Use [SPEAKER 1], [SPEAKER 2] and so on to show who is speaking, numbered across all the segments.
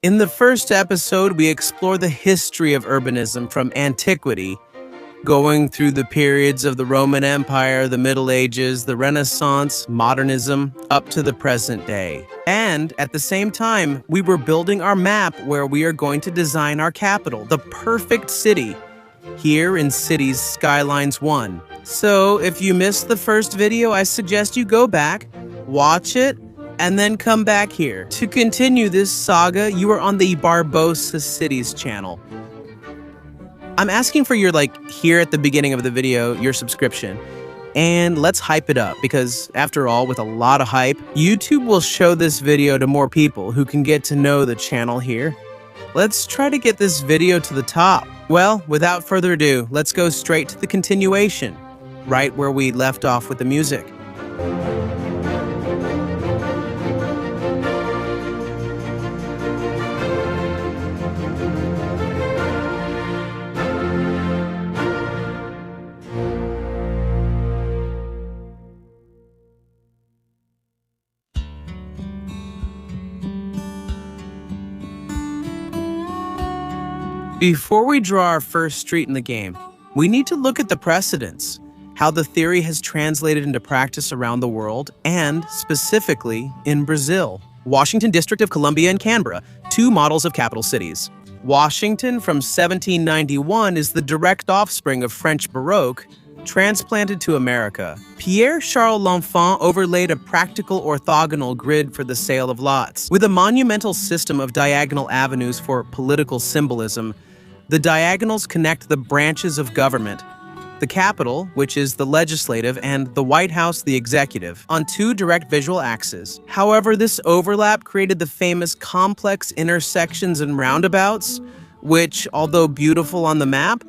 [SPEAKER 1] In the first episode, we explore the history of urbanism from antiquity, going through the periods of the Roman Empire, the Middle Ages, the Renaissance, modernism, up to the present day. And at the same time, we were building our map where we are going to design our capital, the perfect city, here in Cities Skylines 1. So if you missed the first video, I suggest you go back, watch it, and then come back here. To continue this saga, you are on the Barbosa Cities channel. I'm asking for your, here at the beginning of the video, your subscription. And let's hype it up, because after all, with a lot of hype, YouTube will show this video to more people who can get to know the channel here. Let's try to get this video to the top. Well, without further ado, let's go straight to the continuation, right where we left off with the music. Before we draw our first street in the game, we need to look at the precedents, how the theory has translated into practice around the world, and specifically in Brazil. Washington, District of Columbia, and Canberra, two models of capital cities. Washington from 1791 is the direct offspring of French Baroque, transplanted to America. Pierre-Charles L'Enfant overlaid a practical orthogonal grid for the sale of lots. With a monumental system of diagonal avenues for political symbolism, the diagonals connect the branches of government, the Capitol, which is the legislative, and the White House, the executive, on two direct visual axes. However, this overlap created the famous complex intersections and roundabouts, which, although beautiful on the map,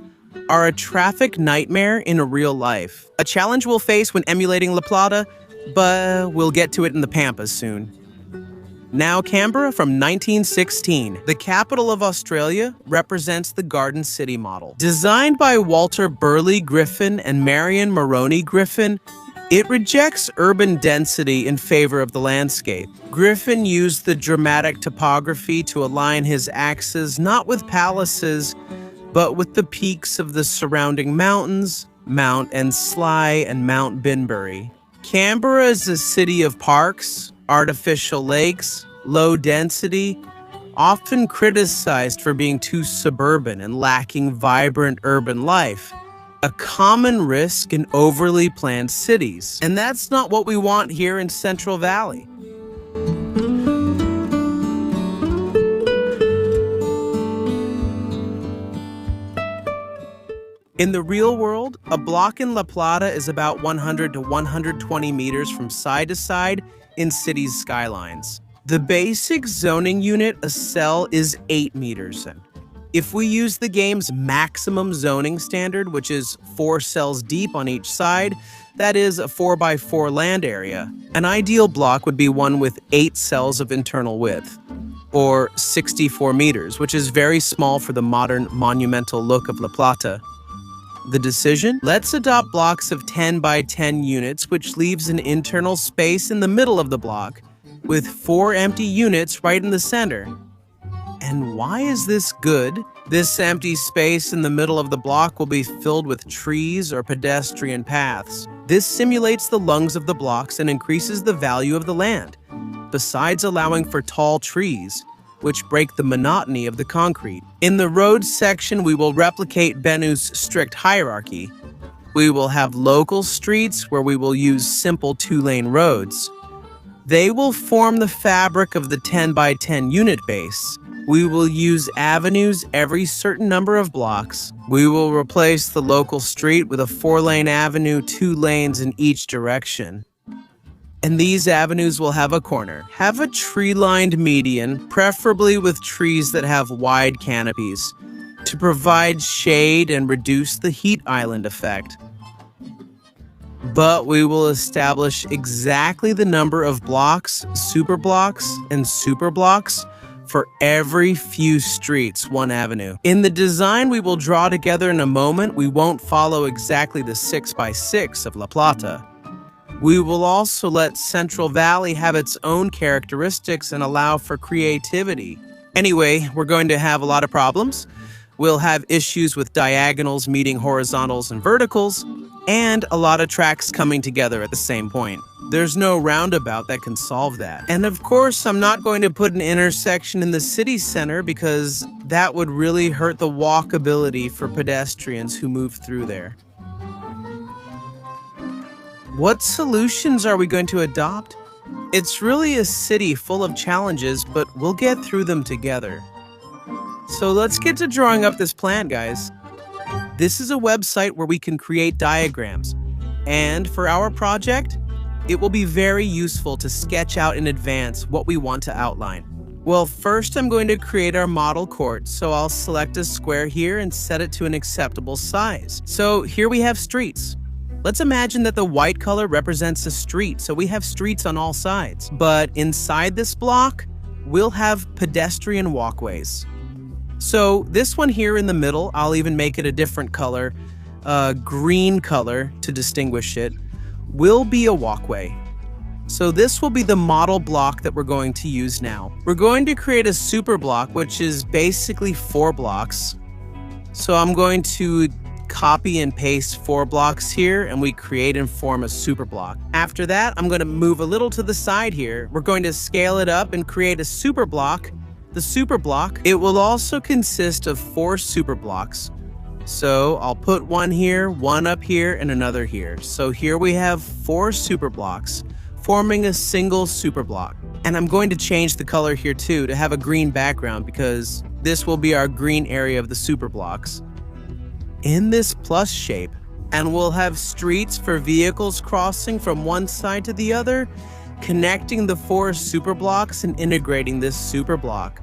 [SPEAKER 1] are a traffic nightmare in real life. A challenge we'll face when emulating La Plata, but we'll get to it in the Pampas soon. Now Canberra from 1916. The capital of Australia represents the Garden City model. Designed by Walter Burley Griffin and Marion Moroney Griffin, it rejects urban density in favor of the landscape. Griffin used the dramatic topography to align his axes not with palaces, but with the peaks of the surrounding mountains, Mount Ensley and Mount Binbury. Canberra is a city of parks, artificial lakes, low density, often criticized for being too suburban and lacking vibrant urban life, a common risk in overly planned cities. And that's not what we want here in Central Valley. In the real world, a block in La Plata is about 100 to 120 meters from side to side in Cities Skylines. The basic zoning unit, a cell, is 8 meters. If we use the game's maximum zoning standard, which is 4 cells deep on each side, that is a 4x4 land area. An ideal block would be one with 8 cells of internal width, or 64 meters, which is very small for the modern monumental look of La Plata. The decision? Let's adopt blocks of 10 by 10 units, which leaves an internal space in the middle of the block, with 4 empty units right in the center. And why is this good? This empty space in the middle of the block will be filled with trees or pedestrian paths. This simulates the lungs of the blocks and increases the value of the land, besides allowing for tall trees, which break the monotony of the concrete. In the roads section, we will replicate Bennu's strict hierarchy. We will have local streets where we will use simple 2-lane roads. They will form the fabric of the 10 by 10 unit base. We will use avenues every certain number of blocks. We will replace the local street with a 4-lane avenue, 2 lanes in each direction. And these avenues will have a corner. Have a tree-lined median, preferably with trees that have wide canopies, to provide shade and reduce the heat island effect. But we will establish exactly the number of blocks, superblocks, and superblocks for every few streets, 1 avenue. In the design we will draw together in a moment, we won't follow exactly the 6x6 of La Plata. We will also let Central Valley have its own characteristics and allow for creativity. Anyway, we're going to have a lot of problems. We'll have issues with diagonals meeting horizontals and verticals, and a lot of tracks coming together at the same point. There's no roundabout that can solve that. And of course, I'm not going to put an intersection in the city center because that would really hurt the walkability for pedestrians who move through there. What solutions are we going to adopt? It's really a city full of challenges, but we'll get through them together. So let's get to drawing up this plan, guys. This is a website where we can create diagrams. And for our project, it will be very useful to sketch out in advance what we want to outline. Well, first I'm going to create our model court, so I'll select a square here and set it to an acceptable size. So here we have streets. Let's imagine that the white color represents a street, so we have streets on all sides. But inside this block, we'll have pedestrian walkways. So this one here in the middle, I'll even make it a different color, green color to distinguish it, will be a walkway. So this will be the model block that we're going to use now. We're going to create a super block, which is basically 4 blocks. So I'm going to copy and paste 4 blocks here, and we create and form a super block. After that, I'm going to move a little to the side here. We're going to scale it up and create a super block. The super block, it will also consist of 4 super blocks. So I'll put one here, one up here, and another here. So here we have 4 super blocks, forming a single super block. And I'm going to change the color here too to have a green background because this will be our green area of the super blocks. In this plus shape, and we'll have streets for vehicles crossing from one side to the other, connecting the 4 super blocks and integrating this super block.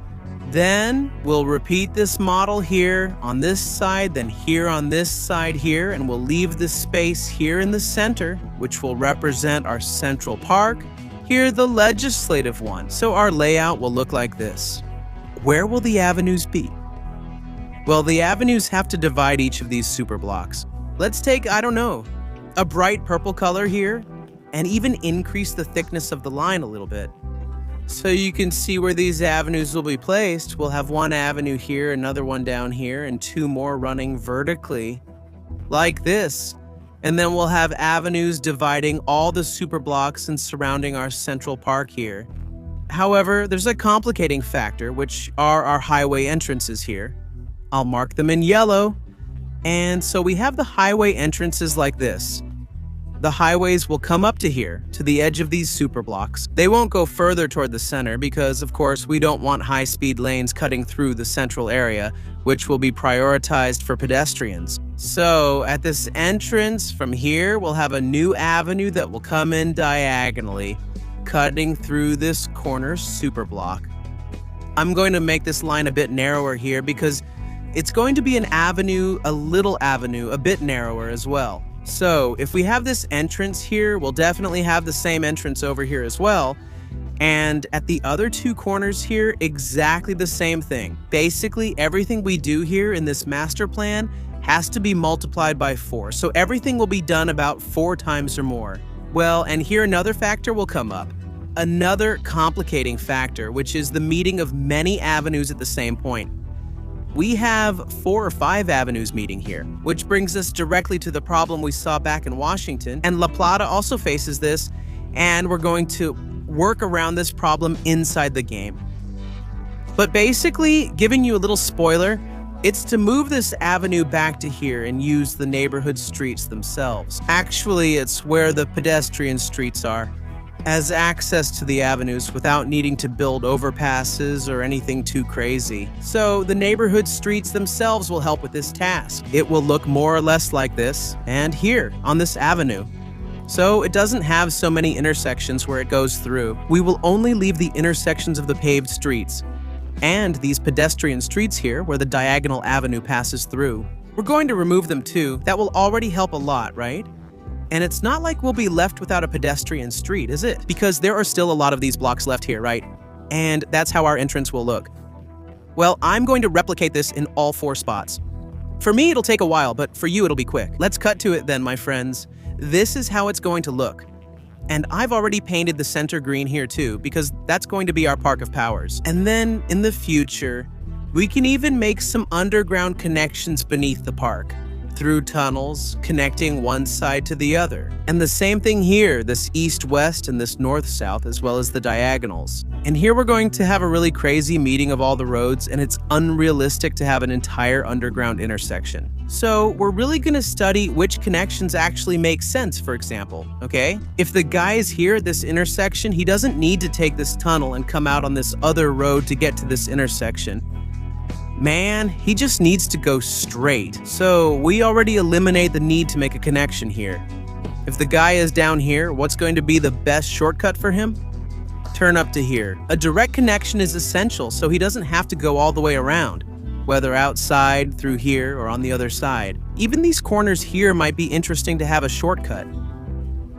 [SPEAKER 1] Then we'll repeat this model here on this side, then here on this side here, and we'll leave the space here in the center, which will represent our central park. Here the legislative one. So our layout will look like this. Where will the avenues be? Well, the avenues have to divide each of these super blocks. Let's take, I don't know, a bright purple color here, and even increase the thickness of the line a little bit. So you can see where these avenues will be placed. We'll have one avenue here, another one down here, and 2 more running vertically, like this. And then we'll have avenues dividing all the super blocks and surrounding our central park here. However, there's a complicating factor, which are our highway entrances here. I'll mark them in yellow. And so we have the highway entrances like this. The highways will come up to here, to the edge of these super blocks. They won't go further toward the center because, of course, we don't want high-speed lanes cutting through the central area, which will be prioritized for pedestrians. So at this entrance from here, we'll have a new avenue that will come in diagonally, cutting through this corner super block. I'm going to make this line a bit narrower here because it's going to be an avenue, a little avenue, a bit narrower as well. So if we have this entrance here, we'll definitely have the same entrance over here as well. And at the other 2 corners here, exactly the same thing. Basically, everything we do here in this master plan has to be multiplied by 4. So everything will be done about 4 times or more. Well, and here another factor will come up. Another complicating factor, which is the meeting of many avenues at the same point. We have 4 or 5 avenues meeting here, which brings us directly to the problem we saw back in Washington. And La Plata also faces this, and we're going to work around this problem inside the game. But basically, giving you a little spoiler, it's to move this avenue back to here and use the neighborhood streets themselves. Actually, it's where the pedestrian streets are, as access to the avenues without needing to build overpasses or anything too crazy. So the neighborhood streets themselves will help with this task. It will look more or less like this, and here on this avenue. So it doesn't have so many intersections where it goes through. We will only leave the intersections of the paved streets and these pedestrian streets here where the diagonal avenue passes through. We're going to remove them too. That will already help a lot, right? And it's not like we'll be left without a pedestrian street, is it? Because there are still a lot of these blocks left here, right? And that's how our entrance will look. Well, I'm going to replicate this in all 4 spots. For me, it'll take a while, but for you, it'll be quick. Let's cut to it then, my friends. This is how it's going to look. And I've already painted the center green here too, because that's going to be our park of powers. And then in the future, we can even make some underground connections beneath the park, through tunnels connecting one side to the other. And the same thing here, this east-west and this north-south, as well as the diagonals. And here we're going to have a really crazy meeting of all the roads, and it's unrealistic to have an entire underground intersection. So we're really going to study which connections actually make sense, for example, okay? If the guy is here at this intersection, he doesn't need to take this tunnel and come out on this other road to get to this intersection. Man, he just needs to go straight. So we already eliminate the need to make a connection here. If the guy is down here, what's going to be the best shortcut for him? Turn up to here. A direct connection is essential, so he doesn't have to go all the way around, whether outside, through here, or on the other side. Even these corners here might be interesting to have a shortcut.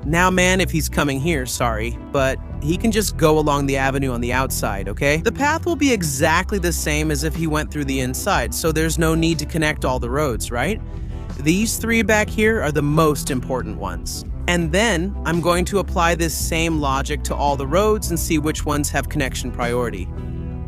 [SPEAKER 1] Now, man, if he's coming here, sorry, but he can just go along the avenue on the outside, okay? The path will be exactly the same as if he went through the inside, so there's no need to connect all the roads, right? These three back here are the most important ones. And then I'm going to apply this same logic to all the roads and see which ones have connection priority.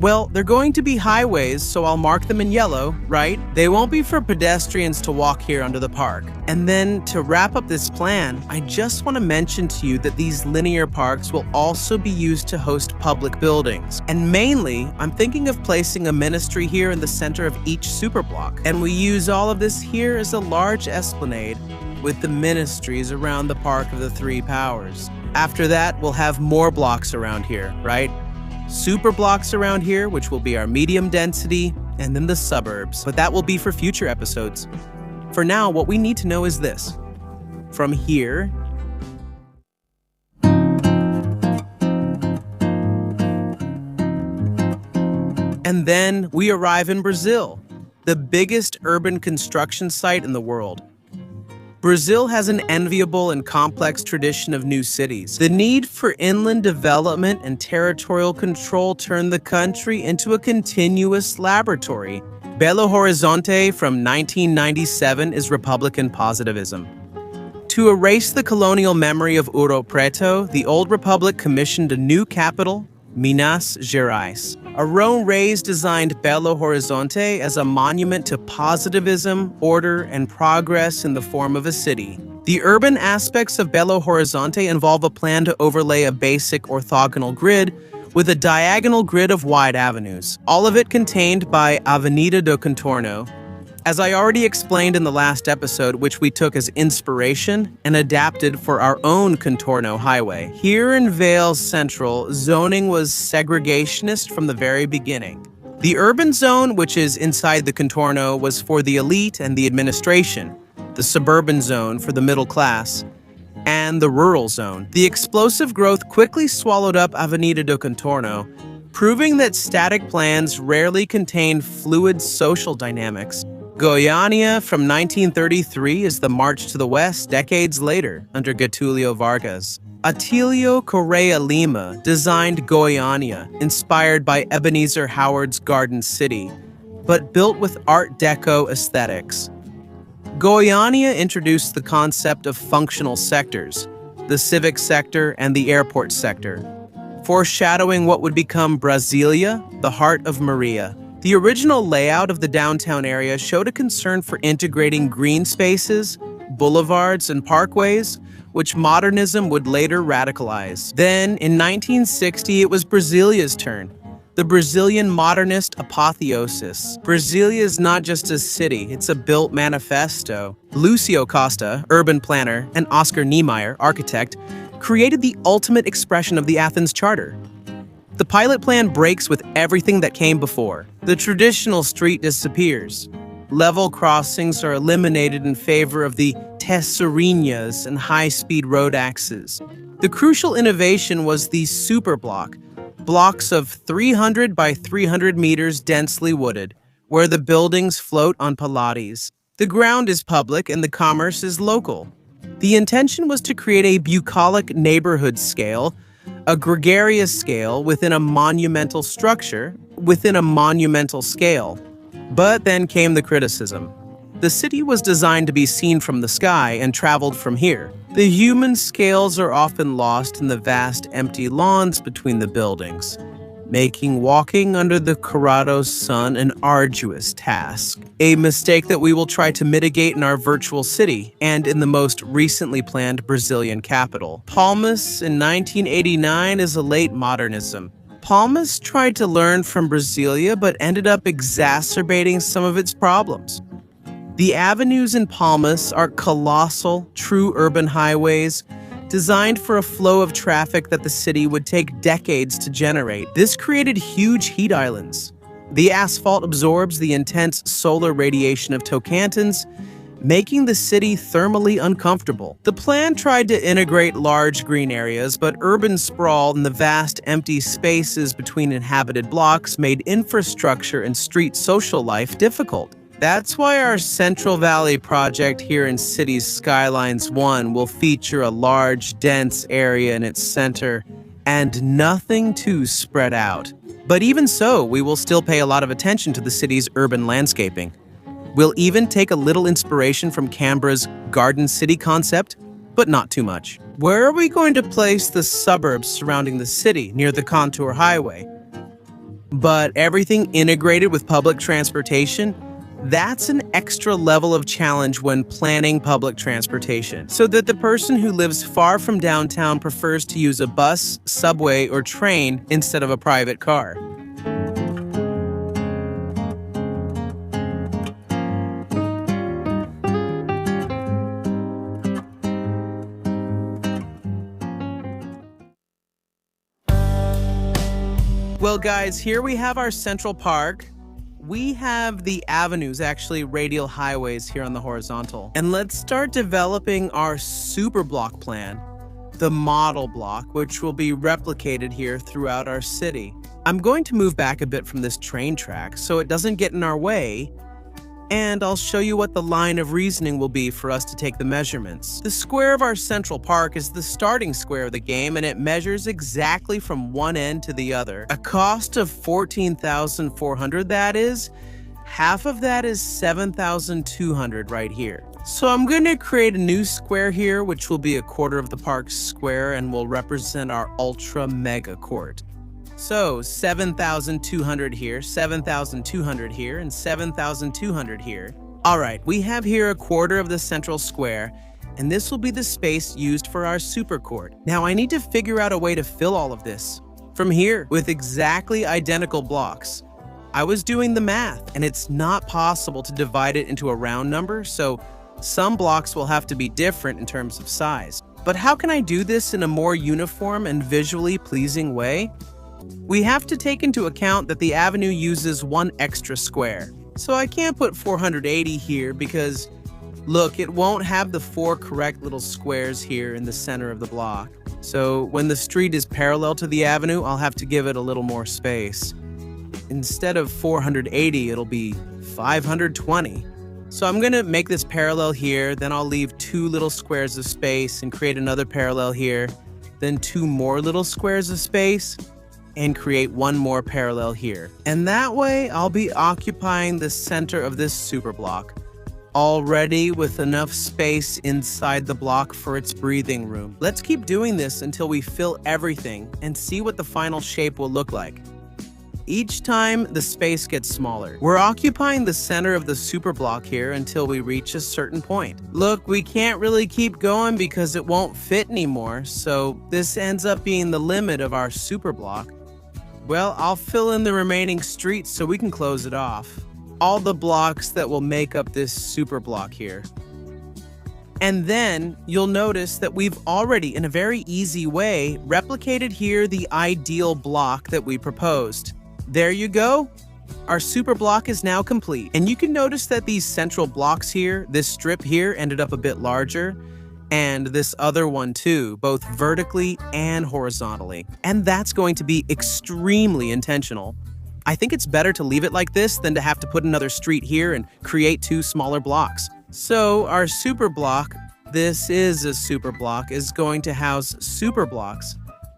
[SPEAKER 1] Well, they're going to be highways, so I'll mark them in yellow, right? They won't be for pedestrians to walk here under the park. And then to wrap up this plan, I just want to mention to you that these linear parks will also be used to host public buildings. And mainly, I'm thinking of placing a ministry here in the center of each superblock. And we use all of this here as a large esplanade with the ministries around the Park of the Three Powers. After that, we'll have more blocks around here, right? Superblocks around here, which will be our medium density, and then the suburbs. But that will be for future episodes. For now, what we need to know is this. From here, and then we arrive in Brazil, the biggest urban construction site in the world. Brazil has an enviable and complex tradition of new cities. The need for inland development and territorial control turned the country into a continuous laboratory. Belo Horizonte from 1997 is Republican positivism. To erase the colonial memory of Ouro Preto, the old republic commissioned a new capital, Minas Gerais. A Rome Reis designed Belo Horizonte as a monument to positivism, order, and progress in the form of a city. The urban aspects of Belo Horizonte involve a plan to overlay a basic orthogonal grid with a diagonal grid of wide avenues, all of it contained by Avenida do Contorno. As I already explained in the last episode, which we took as inspiration and adapted for our own Contorno highway. Here in Vale Central, zoning was segregationist from the very beginning. The urban zone, which is inside the Contorno, was for the elite and the administration, the suburban zone for the middle class, and the rural zone. The explosive growth quickly swallowed up Avenida do Contorno, proving that static plans rarely contain fluid social dynamics. Goiânia from 1933 is the march to the west decades later under Getúlio Vargas. Atílio Correia Lima designed Goiânia, inspired by Ebenezer Howard's Garden City, but built with Art Deco aesthetics. Goiânia introduced the concept of functional sectors, the civic sector and the airport sector, foreshadowing what would become Brasília, the heart of Maria. The original layout of the downtown area showed a concern for integrating green spaces, boulevards, and parkways, which modernism would later radicalize. Then, in 1960, it was Brasília's turn. The Brazilian modernist apotheosis. Brasília is not just a city, it's a built manifesto. Lucio Costa, urban planner, and Oscar Niemeyer, architect, created the ultimate expression of the Athens Charter. The pilot plan breaks with everything that came before. The traditional street disappears. Level crossings are eliminated in favor of the tesourinhas and high-speed road axes. The crucial innovation was the Superblock, blocks of 300 by 300 meters densely wooded, where the buildings float on pilates. The ground is public and the commerce is local. The intention was to create a bucolic neighborhood scale, a gregarious scale within a monumental structure, within a monumental scale. But then came the criticism. The city was designed to be seen from the sky and traveled from here. The human scales are often lost in the vast empty lawns between the buildings, making walking under the Corrado's sun an arduous task. A mistake that we will try to mitigate in our virtual city and in the most recently planned Brazilian capital. Palmas in 1989 is a late modernism. Palmas tried to learn from Brasilia but ended up exacerbating some of its problems. The avenues in Palmas are colossal, true urban highways designed for a flow of traffic that the city would take decades to generate. This created huge heat islands. The asphalt absorbs the intense solar radiation of Tocantins, making the city thermally uncomfortable. The plan tried to integrate large green areas, but urban sprawl and the vast empty spaces between inhabited blocks made infrastructure and street social life difficult. That's why our Central Valley project here in City's Skylines 1 will feature a large, dense area in its center and nothing too spread out. But even so, we will still pay a lot of attention to the city's urban landscaping. We'll even take a little inspiration from Canberra's Garden City concept, but not too much. Where are we going to place the suburbs surrounding the city near the Contour Highway? But everything integrated with public transportation? That's an extra level of challenge when planning public transportation, so that the person who lives far from downtown prefers to use a bus, subway, or train instead of a private car. Well, guys, here we have our Central Park. We have the avenues, actually radial highways here on the horizontal. And let's start developing our Superblock plan, the model block, which will be replicated here throughout our city. I'm going to move back a bit from this train track so it doesn't get in our way, and I'll show you what the line of reasoning will be for us to take the measurements. The square of our Central Park is the starting square of the game, and it measures exactly from one end to the other. A cost of $14,400, that is. Half of that is $7,200 right here. So I'm going to create a new square here, which will be a quarter of the park's square and will represent our ultra mega court. So 7,200 here, 7,200 here, and 7,200 here. All right, we have here a quarter of the central square, and this will be the space used for our super court. Now I need to figure out a way to fill all of this from here with exactly identical blocks. I was doing the math, and it's not possible to divide it into a round number, so some blocks will have to be different in terms of size. But how can I do this in a more uniform and visually pleasing way? We have to take into account that the avenue uses one extra square. So I can't put 480 here because, look, it won't have the four correct little squares here in the center of the block. So when the street is parallel to the avenue, I'll have to give it a little more space. Instead of 480, it'll be 520. So I'm gonna make this parallel here, then I'll leave two little squares of space and create another parallel here, then two more little squares of space, and create one more parallel here. And that way, I'll be occupying the center of this super block, already with enough space inside the block for its breathing room. Let's keep doing this until we fill everything and see what the final shape will look like. Each time, the space gets smaller. We're occupying the center of the super block here until we reach a certain point. Look, we can't really keep going because it won't fit anymore, so this ends up being the limit of our super block. Well, I'll fill in the remaining streets so we can close it off. All the blocks that will make up this super block here. And then you'll notice that we've already, in a very easy way, replicated here the ideal block that we proposed. There you go. Our super block is now complete. And you can notice that these central blocks here, this strip here, ended up a bit larger, and this other one too, both vertically and horizontally. And that's going to be extremely intentional. I think it's better to leave it like this than to have to put another street here and create two smaller blocks. So our super block, this is a super block, is going to house super blocks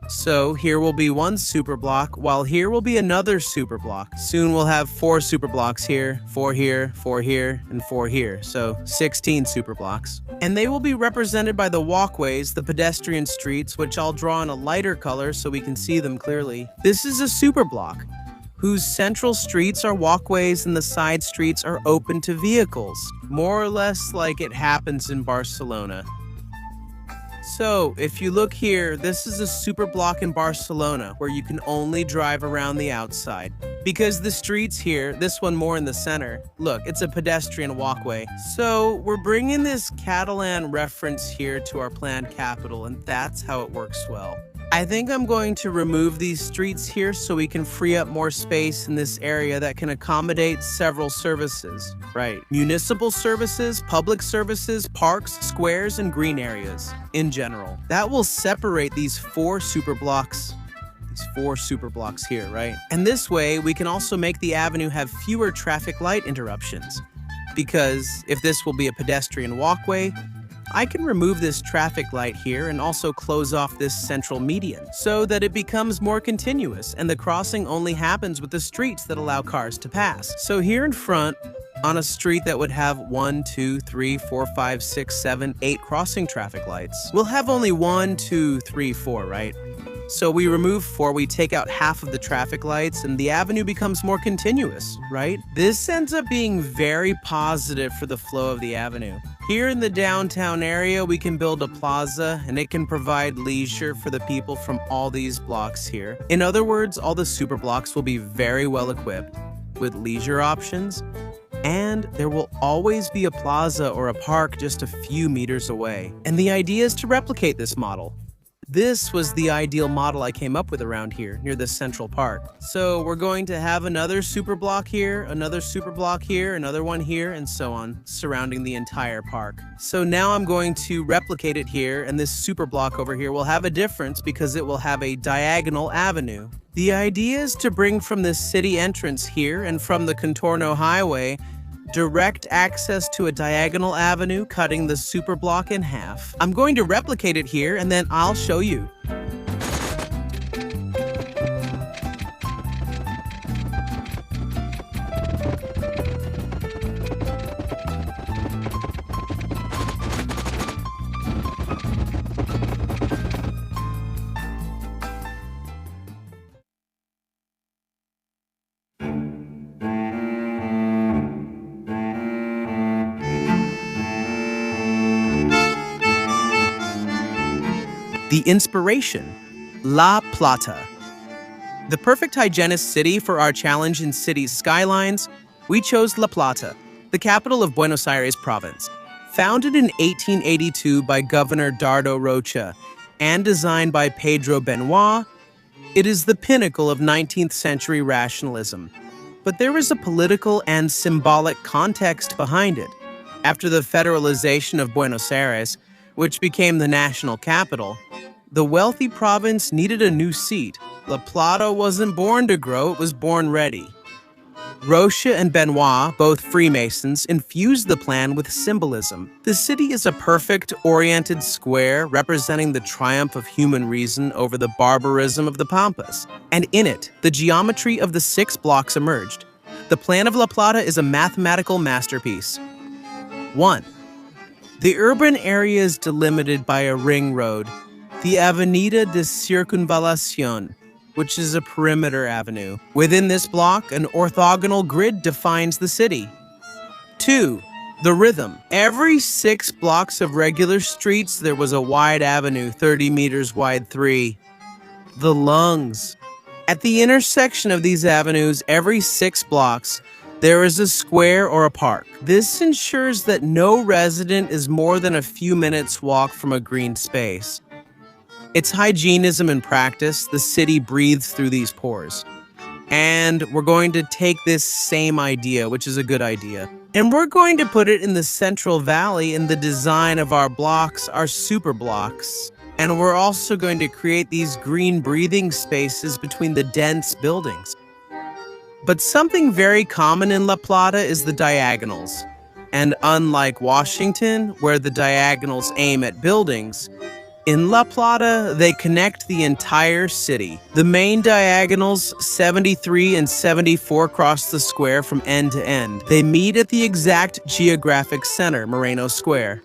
[SPEAKER 1] So here will be one superblock, while here will be another superblock. Soon we'll have 4 superblocks here, 4 here, 4 here, and 4 here. So 16 superblocks. And they will be represented by the walkways, the pedestrian streets, which I'll draw in a lighter color so we can see them clearly. This is a superblock, whose central streets are walkways and the side streets are open to vehicles, more or less like it happens in Barcelona. So, if you look here, this is a superblock in Barcelona where you can only drive around the outside. Because the streets here, this one more in the center, look, it's a pedestrian walkway. So, we're bringing this Catalan reference here to our planned capital, and that's how it works well. I think I'm going to remove these streets here so we can free up more space in this area that can accommodate several services. Right. Municipal services, public services, parks, squares, and green areas in general. That will separate these 4 superblocks. These 4 superblocks here, right? And this way, we can also make the avenue have fewer traffic light interruptions. Because if this will be a pedestrian walkway, I can remove this traffic light here and also close off this central median so that it becomes more continuous and the crossing only happens with the streets that allow cars to pass. So here in front, on a street that would have 1, 2, 3, 4, 5, 6, 7, 8 crossing traffic lights, we'll have only 1, 2, 3, 4, right? So we remove 4, we take out half of the traffic lights, and the avenue becomes more continuous, right? This ends up being very positive for the flow of the avenue. Here in the downtown area, we can build a plaza, and it can provide leisure for the people from all these blocks here. In other words, all the superblocks will be very well equipped with leisure options, and there will always be a plaza or a park just a few meters away. And the idea is to replicate this model. This was the ideal model I came up with around here, near the central park. So we're going to have another superblock here, another superblock here, another one here, and so on, surrounding the entire park. So now I'm going to replicate it here, and this superblock over here will have a difference because it will have a diagonal avenue. The idea is to bring from the city entrance here and from the Contorno Highway direct access to a diagonal avenue cutting the superblock in half. I'm going to replicate it here and then I'll show you. The inspiration, La Plata. The perfect hygienist city for our challenge in cities Skylines, we chose La Plata, the capital of Buenos Aires province. Founded in 1882 by Governor Dardo Rocha and designed by Pedro Benoit, it is the pinnacle of 19th century rationalism. But there is a political and symbolic context behind it. After the federalization of Buenos Aires, which became the national capital, the wealthy province needed a new seat. La Plata wasn't born to grow, it was born ready. Rocha and Benoit, both Freemasons, infused the plan with symbolism. The city is a perfect, oriented square representing the triumph of human reason over the barbarism of the Pampas. And in it, the geometry of the 6 blocks emerged. The plan of La Plata is a mathematical masterpiece. 1. The urban area is delimited by a ring road, the Avenida de Circunvalación, which is a perimeter avenue. Within this block, an orthogonal grid defines the city. 2. The rhythm. Every 6 blocks of regular streets, there was a wide avenue, 30 meters wide 3. The lungs. At the intersection of these avenues, every 6 blocks, there is a square or a park. This ensures that no resident is more than a few minutes' walk from a green space. It's hygienism in practice. The city breathes through these pores. And we're going to take this same idea, which is a good idea, and we're going to put it in the Central Valley in the design of our blocks, our superblocks. And we're also going to create these green breathing spaces between the dense buildings. But something very common in La Plata is the diagonals. And unlike Washington, where the diagonals aim at buildings, In La Plata, they connect the entire city. The main diagonals, 73 and 74, cross the square from end to end. They meet at the exact geographic center, Moreno Square.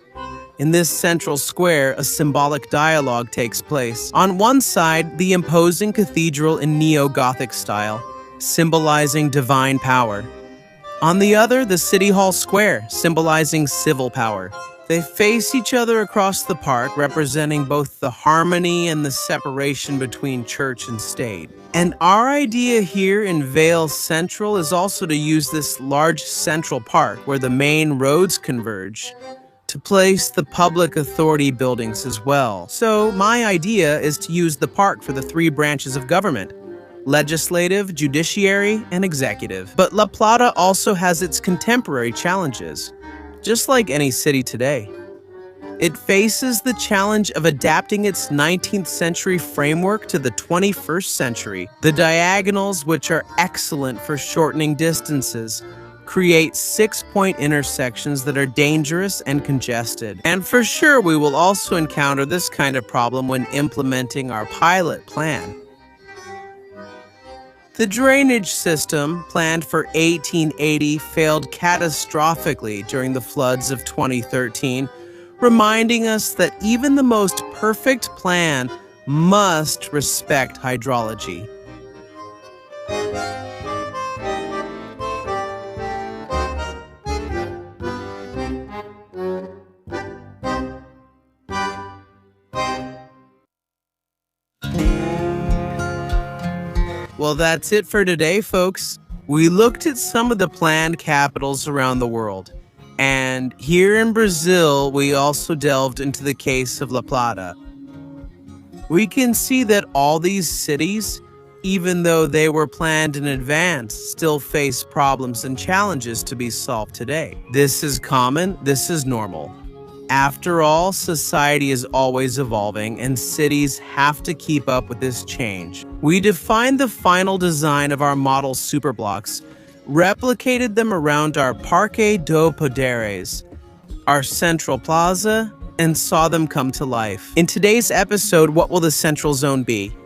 [SPEAKER 1] In this central square, a symbolic dialogue takes place. On one side, the imposing cathedral in neo-Gothic style, symbolizing divine power. On the other, the City Hall Square, symbolizing civil power. They face each other across the park, representing both the harmony and the separation between church and state. And our idea here in Vale Central is also to use this large central park where the main roads converge to place the public authority buildings as well. So my idea is to use the park for the three branches of government: legislative, judiciary, and executive. But La Plata also has its contemporary challenges, just like any city today. It faces the challenge of adapting its 19th century framework to the 21st century. The diagonals, which are excellent for shortening distances, create 6-point intersections that are dangerous and congested. And for sure, we will also encounter this kind of problem when implementing our pilot plan. The drainage system, planned for 1880, failed catastrophically during the floods of 2013, reminding us that even the most perfect plan must respect hydrology. Well, that's it for today, folks. We looked at some of the planned capitals around the world. And here in Brazil, we also delved into the case of La Plata. We can see that all these cities, even though they were planned in advance, still face problems and challenges to be solved today. This is common, this is normal. After all, society is always evolving, and cities have to keep up with this change. We defined the final design of our model Superblocks, replicated them around our Parque do Poderes, our central plaza, and saw them come to life. In today's episode, what will the central zone be?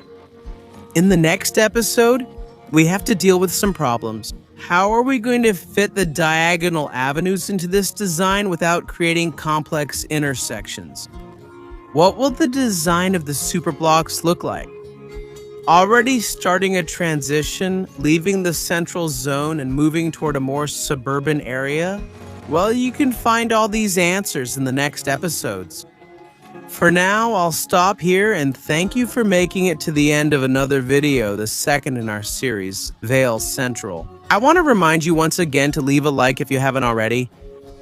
[SPEAKER 1] In the next episode, we have to deal with some problems. How are we going to fit the diagonal avenues into this design without creating complex intersections? What will the design of the Superblocks look like? Already starting a transition, leaving the central zone and moving toward a more suburban area? Well, you can find all these answers in the next episodes. For now, I'll stop here and thank you for making it to the end of another video, the second in our series, Vale Central. I want to remind you once again to leave a like if you haven't already.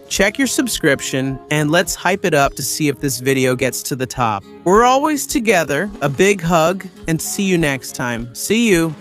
[SPEAKER 1] Check your subscription and let's hype it up to see if this video gets to the top. We're always together. A big hug and see you next time. See you.